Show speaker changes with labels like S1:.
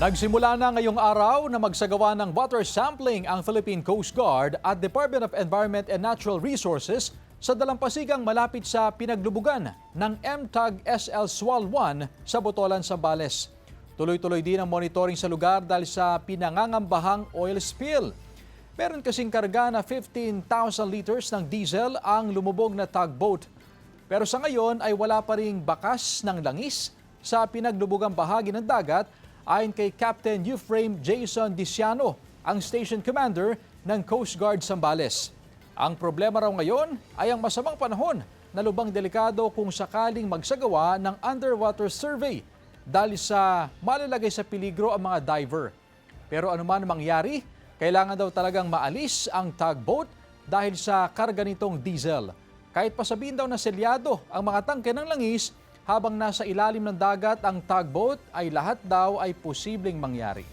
S1: Nagsimula na ngayong araw na magsagawa ng water sampling ang Philippine Coast Guard at Department of Environment and Natural Resources sa dalampasigang malapit sa pinaglubugan ng MTAG SL Swal 1 sa Botolan, Zambales. Tuloy-tuloy din ang monitoring sa lugar dahil sa pinangangambahang oil spill. Meron kasing karga na 15,000 liters ng diesel ang lumubog na tugboat. Pero sa ngayon ay wala pa ring bakas ng langis sa pinaglubugang bahagi ng dagat ayon kay Captain Euphrame Jason Diciano, ang Station Commander ng Coast Guard Zambales. Ang problema raw ngayon ay ang masamang panahon na lubang delikado kung sakaling magsagawa ng underwater survey dahil sa malalagay sa peligro ang mga diver. Pero anuman mangyari, kailangan daw talagang maalis ang tugboat dahil sa karga nitong diesel. Kahit pa sabihin daw na selyado ang mga tangke ng langis, habang nasa ilalim ng dagat ang tugboat ay lahat daw ay posibleng mangyari.